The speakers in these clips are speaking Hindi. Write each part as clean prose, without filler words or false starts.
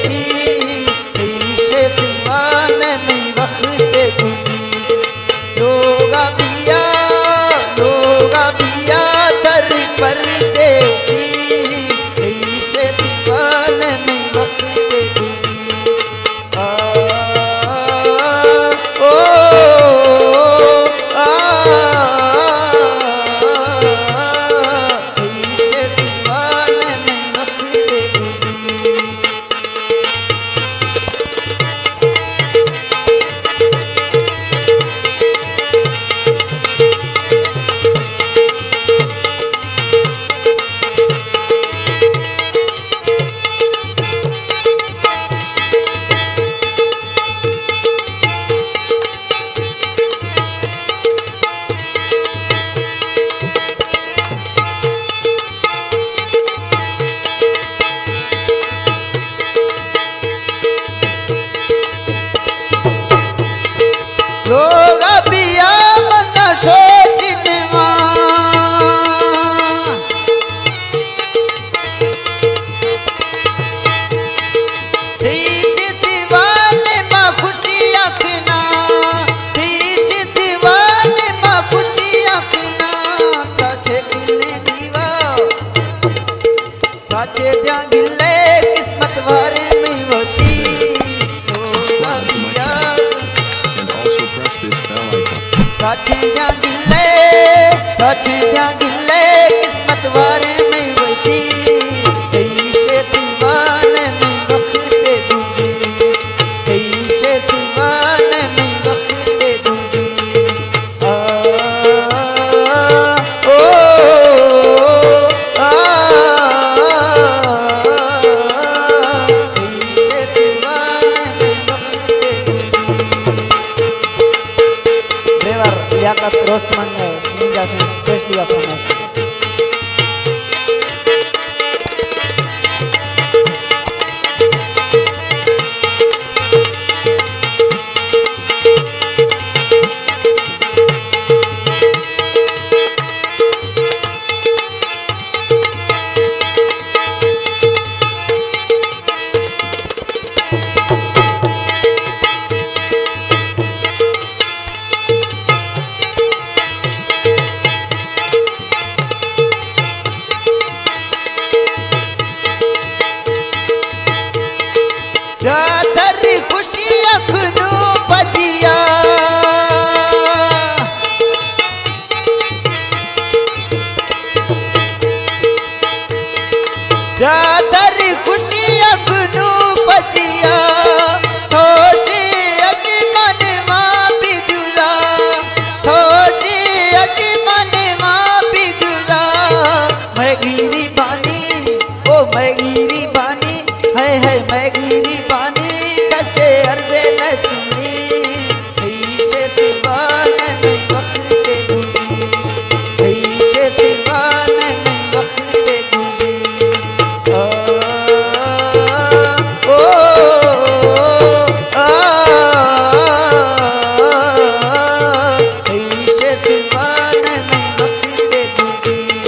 सी से सिवान में वक्त गुजी लोगा बिया दर पर देसी से सिवान में वक्त गुजी ओ से सिवान में वक्त गुजी लोगा बिया मना शोषिनमा देश दीवाने माँ खुशी आखना देश दीवाने माँ खुशी आखना चाचे गिले दीवा चाचे द्या गिले किस्मत वारे में होती लोगा बिया This bell icon. चाचे द्या गिले किस्मत वारे में वती से सिवान में वक्त गुजी से सिवान में वक्त गुजी ओ से सिवान में वक्त ड्राइवर लियाकत रोस्टमन है स्मिंगा से स्पेशली अपना दर खुशी अखनू बजिया दर खुशी अखनू बजिया थोशी अजी मन माँ बिजुला थोशी अजी मन माँ बिजुला मैं गिरी बानी ओ मैं गिरी बानी है मैं गिरी बानी कैसे अर्ज़े न सुनी से सिवान में वक्त गुजी से सिवान में वक्त गुजी ओ से सिवान में वक्त गुजी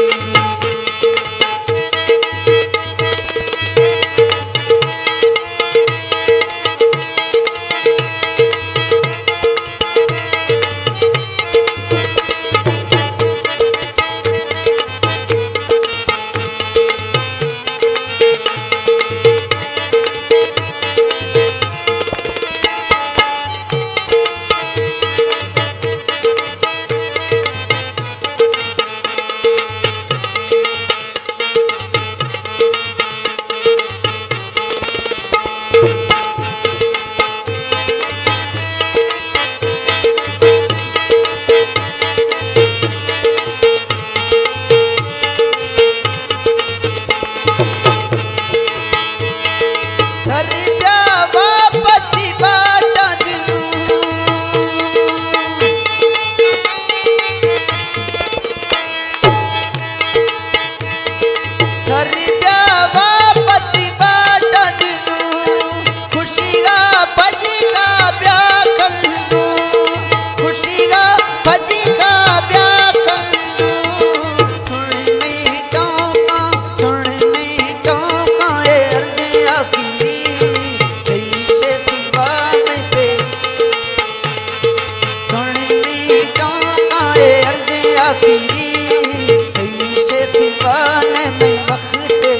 सिवाने में वक्त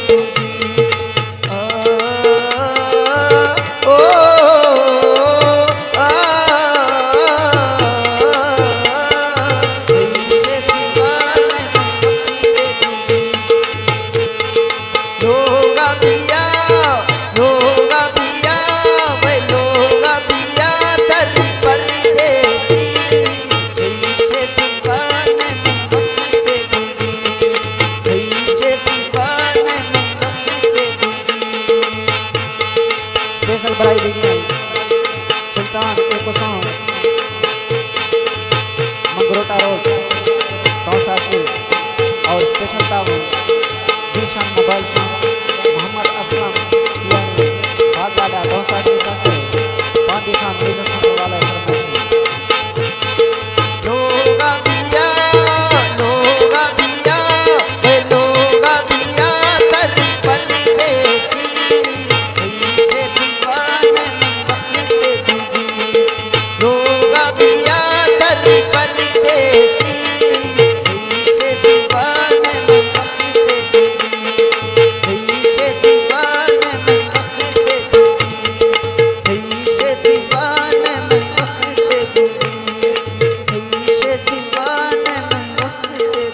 दूंगी। ओ तुझसे सिवाने में वक्त दूंगी। लोगा पिया वे लोगा पिया दर पर देसी। तुझसे सिवाने में वक्त दूंगी। तुझसे सिवाने में वक्त दूंगी। स्पेशल बधाई दीजिए सुल्तान एको सॉन्ग मंगरोटा रोड तौसा से और स्पेशल ताऊ जी